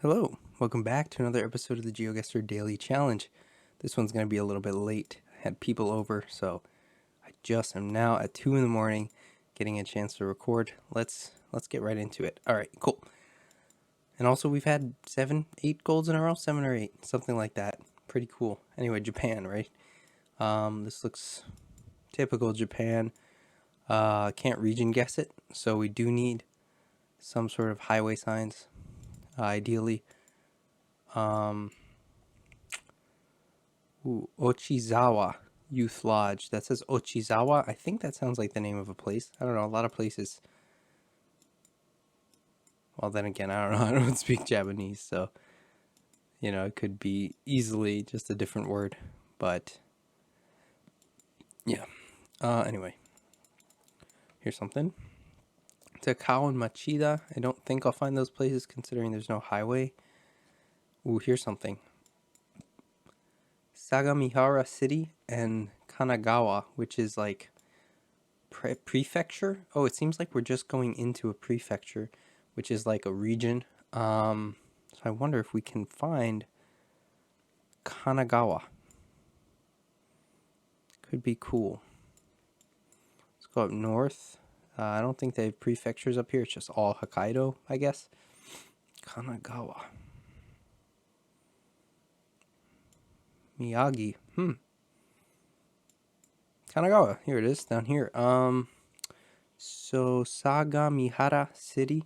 Hello, welcome back to another episode of the Geoguessr Daily Challenge. This one's going to be a little bit late. I had people over, so I just am now at 2 in the morning getting a chance to record. Let's get right into it. All right, cool. And also we've had 8 golds in a row, 7 or 8, something like that. Pretty cool. Anyway, Japan, right? This looks typical Japan. Can't region guess it, so we do need some sort of highway signs, ideally. Ochizawa Youth Lodge. That says Ochizawa. I think that sounds like the name of a place. I don't know. A lot of places. Well, then again, I don't know. I don't speak Japanese, so it could be easily just a different word. But yeah. Anyway, here's something. Takao and Machida. I don't think I'll find those places considering there's no highway. Ooh, here's something. Sagamihara City and Kanagawa, which is like prefecture. Oh, it seems like we're just going into a prefecture, which is like a region. So I wonder if we can find Kanagawa. Could be cool. Let's go up north. I don't think they have prefectures up here. It's just all Hokkaido, I guess. Kanagawa. Miyagi. Kanagawa. Here it is, down here. So Sagamihara City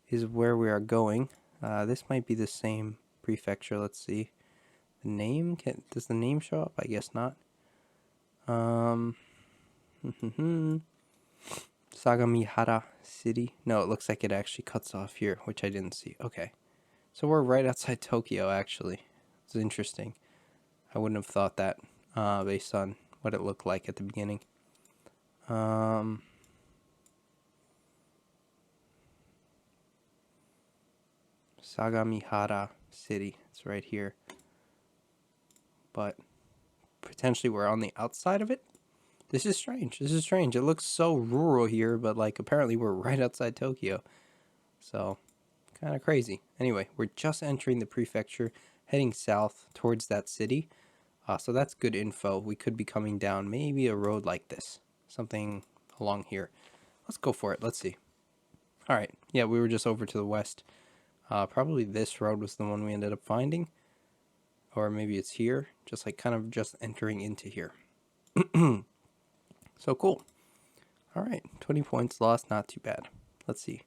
is where we are going. This might be the same prefecture. Let's see. The name? Does the name show up? I guess not. Sagamihara City. No, it looks like it actually cuts off here, which I didn't see. Okay. So we're right outside Tokyo, actually. It's interesting. I wouldn't have thought that based on what it looked like at the beginning. Sagamihara City. It's right here. But potentially we're on the outside of it. This is strange. It looks so rural here, but like apparently we're right outside Tokyo. So kind of crazy. Anyway, we're just entering the prefecture, heading south towards that city. So that's good info. We could be coming down maybe a road like this. Something along here. Let's go for it. Let's see. All right. Yeah, we were just over to the west. Probably this road was the one we ended up finding. Or maybe it's here. Just like kind of just entering into here. So cool. All right. 20 points lost. Not too bad. Let's see.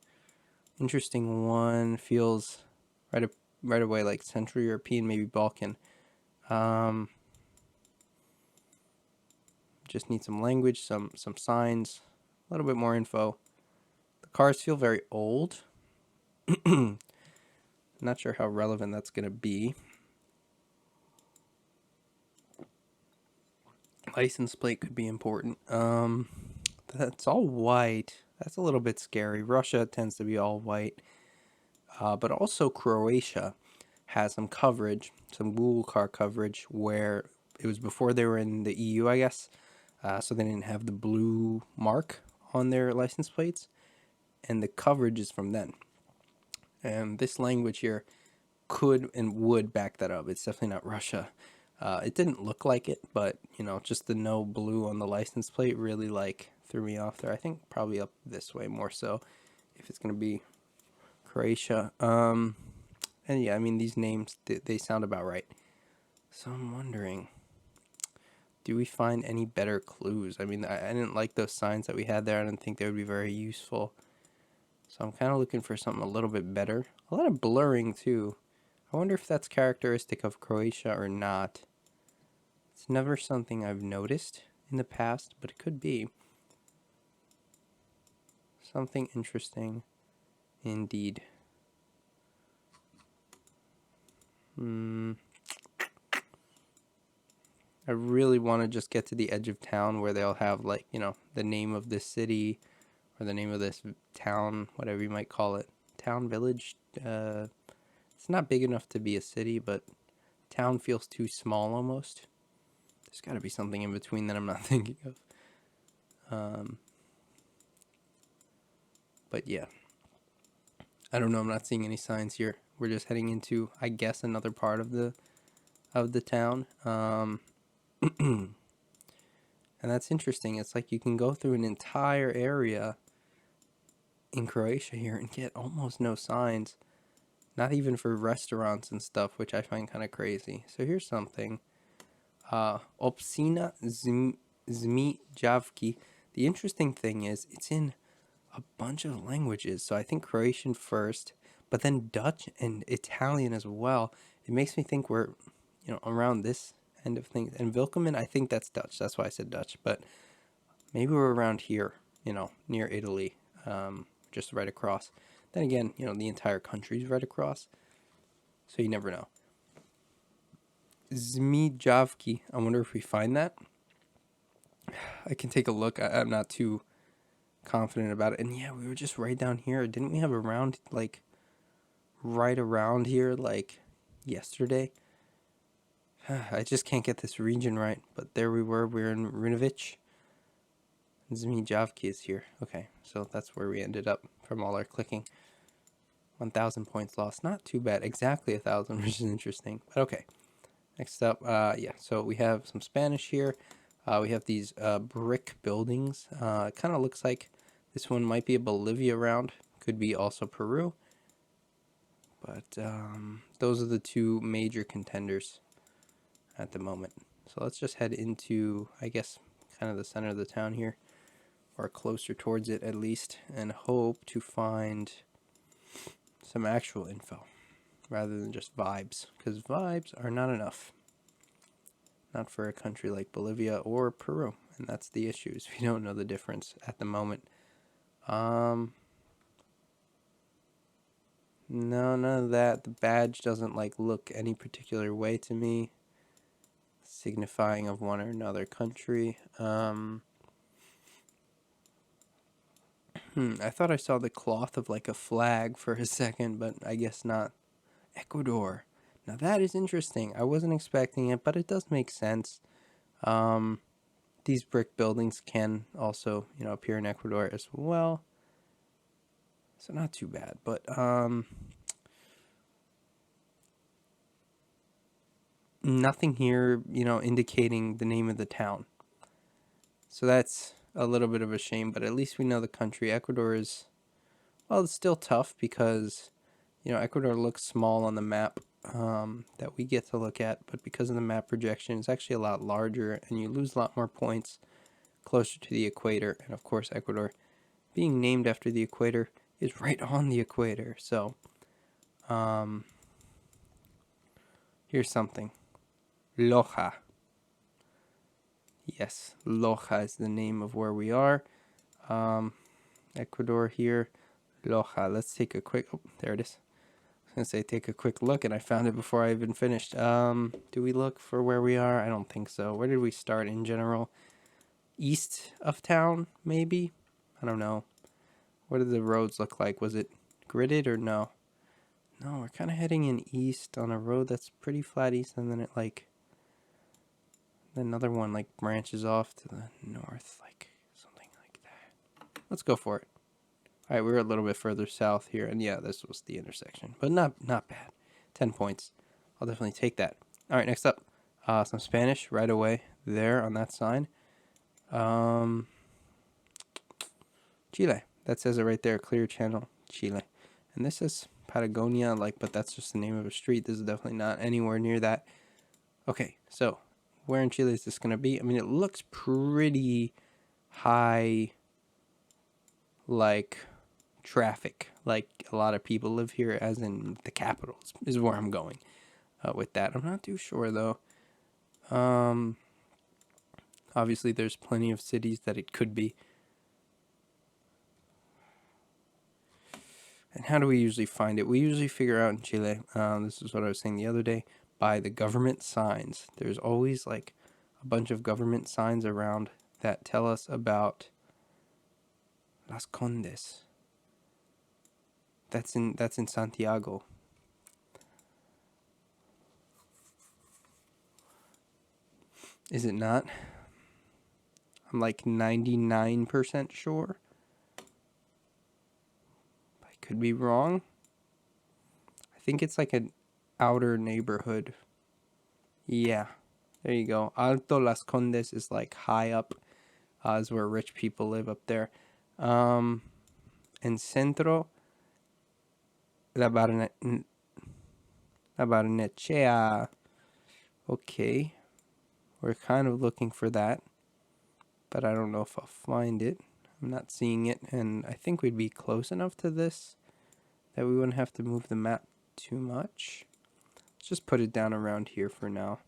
Interesting one. Feels right away like Central European, maybe Balkan. Just need some language, some signs, a little bit more info. The cars feel very old. Not sure how relevant that's going to be. License plate could be important. That's all white. That's a little bit scary. Russia tends to be all white. But also Croatia has some coverage, some Google car coverage, where it was before they were in the EU, I guess. So they didn't have the blue mark on their license plates. And the coverage is from then. And this language here could and would back that up. It's definitely not Russia. It didn't look like it, but just the no blue on the license plate really like threw me off there. I think probably up this way more so if it's going to be Croatia. And yeah, I mean, these names, they sound about right. So I'm wondering, do we find any better clues? I mean, I didn't like those signs that we had there. I didn't think they would be very useful. So I'm kind of looking for something a little bit better. A lot of blurring too. I wonder if that's characteristic of Croatia or not. It's never something I've noticed in the past, but it could be. Something interesting indeed. I really want to just get to the edge of town where they'll have like, the name of this city or the name of this town, whatever you might call it. Town, village. It's not big enough to be a city, but town feels too small almost. There's got to be something in between that I'm not thinking of. But yeah. I don't know. I'm not seeing any signs here. We're just heading into, I guess, another part of the town. And that's interesting. It's like you can go through an entire area in Croatia here and get almost no signs. Not even for restaurants and stuff, which I find kind of crazy. So here's something. Opsina Zmijavki. The interesting thing is it's in a bunch of languages. So I think Croatian first, but then Dutch and Italian as well. It makes me think we're, around this end of things. And Vilkeman, I think that's Dutch. That's why I said Dutch. But maybe we're around here, near Italy, just right across. Then again, the entire country's right across. So you never know. Zmijavki. I wonder if we find that. I can take a look. I'm not too confident about it. And yeah, we were just right down here. Didn't we have a round, like, right around here, like, yesterday? I just can't get this region right. But there we were. We were in Runovic. Zmijavki is here. Okay, so that's where we ended up from all our clicking. 1,000 points lost. Not too bad. Exactly 1,000, which is interesting. But okay. Next up, so we have some Spanish here. We have these brick buildings. It kind of looks like this one might be a Bolivia round. Could be also Peru. But those are the two major contenders at the moment. So let's just head into, I guess, kind of the center of the town here. Or closer towards it at least. And hope to find some actual info. Rather than just vibes. Because vibes are not enough. Not for a country like Bolivia or Peru. And that's the issue, is we don't know the difference at the moment. No, none of that. The badge doesn't look any particular way to me, signifying of one or another country. I thought I saw the cloth of a flag for a second, but I guess not. Ecuador. Now that is interesting. I wasn't expecting it, but it does make sense. These brick buildings can also, appear in Ecuador as well. So not too bad, but nothing here, indicating the name of the town. So that's a little bit of a shame, but at least we know the country. Ecuador is, well, it's still tough because, Ecuador looks small on the map that we get to look at, but because of the map projection, it's actually a lot larger, and you lose a lot more points closer to the equator. And of course, Ecuador, being named after the equator, is right on the equator. So, here's something. Loja. Yes, Loja is the name of where we are. Ecuador here. Loja. Let's take a quick... Oh, there it is. I was going to say take a quick look, and I found it before I even finished. Do we look for where we are? I don't think so. Where did we start in general? East of town, maybe? I don't know. What did the roads look like? Was it gridded or no? No, we're kind of heading in east on a road that's pretty flat east, and then it another one branches off to the north, something like that. Let's go for it. All right, we're a little bit further south here, and yeah, this was the intersection, but not bad. 10 points. I'll definitely take that. All right, next up, some Spanish right away there on that sign. Chile. That says it right there. Clear Channel, Chile. And this is Patagonia, but that's just the name of a street. This is definitely not anywhere near that. Okay, so where in Chile is this going to be? I mean, it looks pretty high, traffic. A lot of people live here, as in the capital is where I'm going with that. I'm not too sure, though. Obviously, there's plenty of cities that it could be. And how do we usually find it? We usually figure out in Chile, this is what I was saying the other day, by the government signs. There's always a bunch of government signs around that tell us about Las Condes. That's in Santiago. Is it not? I'm 99% sure. I could be wrong. think it's like an outer neighborhood. Yeah, there you go. Alto Las Condes is like high up, is where rich people live up there. And Centro, La Barnechea. Okay, we're kind of looking for that, but I don't know if I'll find it. I'm not seeing it, and I think we'd be close enough to this that we wouldn't have to move the map too much. Let's just put it down around here for now.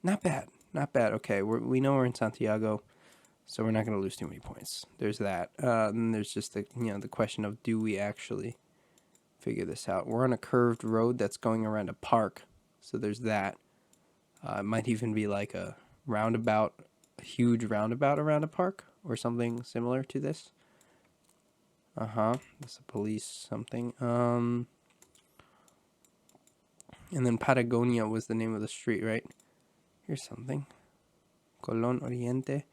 Not bad, not bad. Okay, we know we're in Santiago, so we're not going to lose too many points. There's that. And there's just the the question of, do we actually figure this out? We're on a curved road that's going around a park, so there's that. It might even be like a roundabout, a huge roundabout around a park, or something similar to this. That's a police something. And then Patagonia was the name of the street, right? Here's something. Colón Oriente.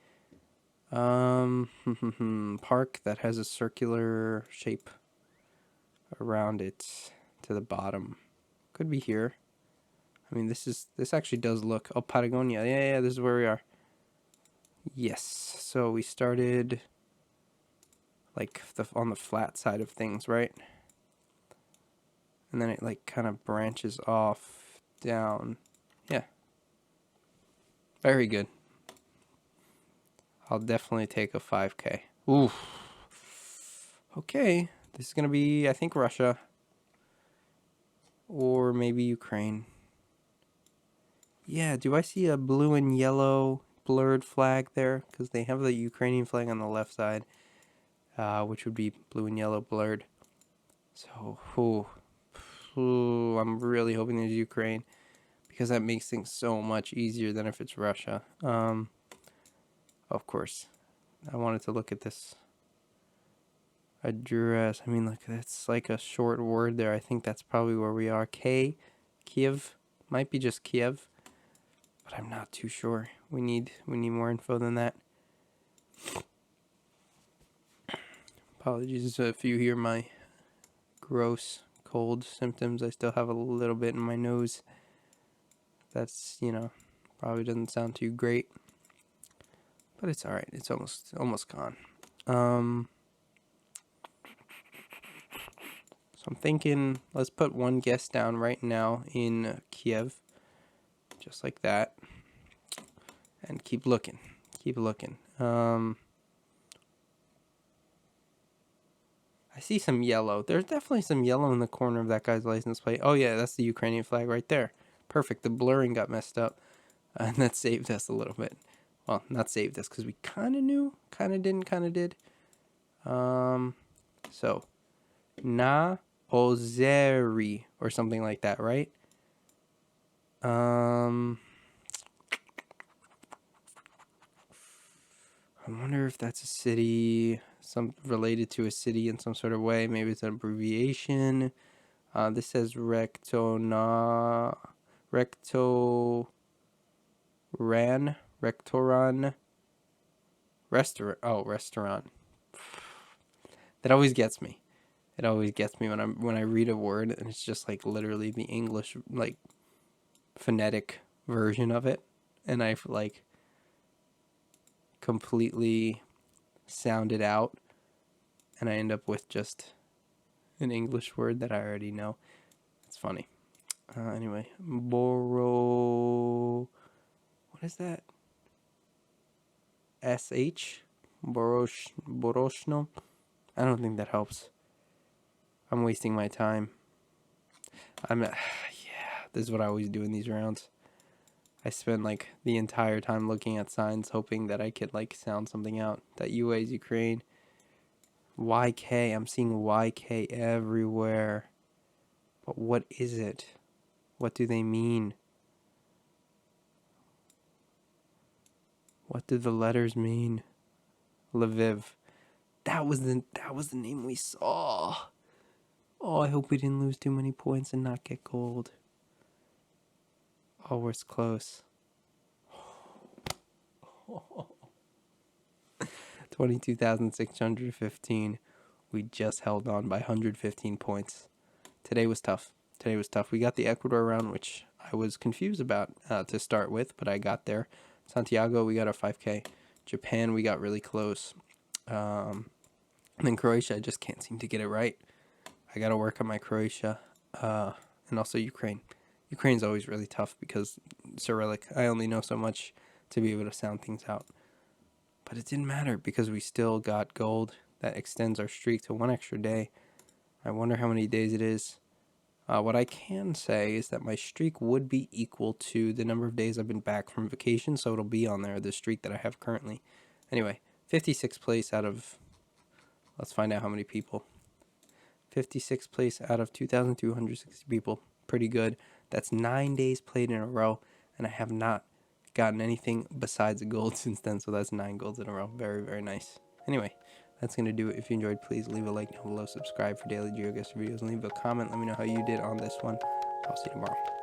Park that has a circular shape around it to the bottom. Could be here. I mean, this actually does look. Oh, Patagonia. Yeah, this is where we are. Yes. So we started like on the flat side of things, right? And then it like kind of branches off down. Yeah. Very good. I'll definitely take a 5K. Oof. Okay. This is going to be, I think, Russia. Or maybe Ukraine. Yeah, do I see a blue and yellow blurred flag there? Because they have the Ukrainian flag on the left side, which would be blue and yellow blurred. So, I'm really hoping there's Ukraine, because that makes things so much easier than if it's Russia. Of course, I wanted to look at this address. I mean, look, that's like a short word there. I think that's probably where we are. Kiev, might be just Kiev, but I'm not too sure. We need more info than that. Apologies if you hear my gross cold symptoms. I still have a little bit in my nose. That's, probably doesn't sound too great, but it's all right. It's almost gone. So I'm thinking, let's put one guess down right now in Kiev, just like that, and keep looking. I see some yellow. There's definitely some yellow in the corner of that guy's license plate. Oh yeah, that's the Ukrainian flag right there. Perfect. The blurring got messed up, and that saved us a little bit. Well, not saved us, because we kind of knew, kind of didn't, kind of did. So, Na Ozeri, or something like that, right? I wonder if that's a city, some related to a city in some sort of way. Maybe it's an abbreviation. This says rectoran restaurant. Oh, restaurant. That always gets me. It always gets me when I read a word and it's just like literally the English like phonetic version of it, and I've like completely sounded out, and I end up with just an English word that I already know. It's funny. Anyway, what is that? Boroshno. I don't think that helps. I'm wasting my time. Yeah, this is what I always do in these rounds. I spend like the entire time looking at signs, hoping that I could like sound something out. That UA is Ukraine. YK, I'm seeing YK everywhere. But what is it? What do they mean? What do the letters mean? Lviv. That was the name we saw. Oh, I hope we didn't lose too many points and not get gold. Oh, we're close. 22,615. We just held on by 115 points. Today was tough. Today was tough. We got the Ecuador round, which I was confused about to start with, but I got there. Santiago, we got our 5K. Japan, we got really close. And then Croatia, I just can't seem to get it right. I got to work on my Croatia. And also Ukraine. Ukraine's always really tough because Cyrillic. I only know so much to be able to sound things out. But it didn't matter because we still got gold. That extends our streak to one extra day. I wonder how many days it is. What I can say is that my streak would be equal to the number of days I've been back from vacation, so it'll be on there, the streak that I have currently. Anyway, 56th place out of, let's find out how many people. 56th place out of 2,260 people. Pretty good. That's 9 days played in a row, and I have not gotten anything besides a gold since then, so that's 9 golds in a row. Very, very nice. Anyway, that's going to do it. If you enjoyed, please leave a like down below, subscribe for daily Geoguessr videos, and leave a comment. Let me know how you did on this one. I'll see you tomorrow.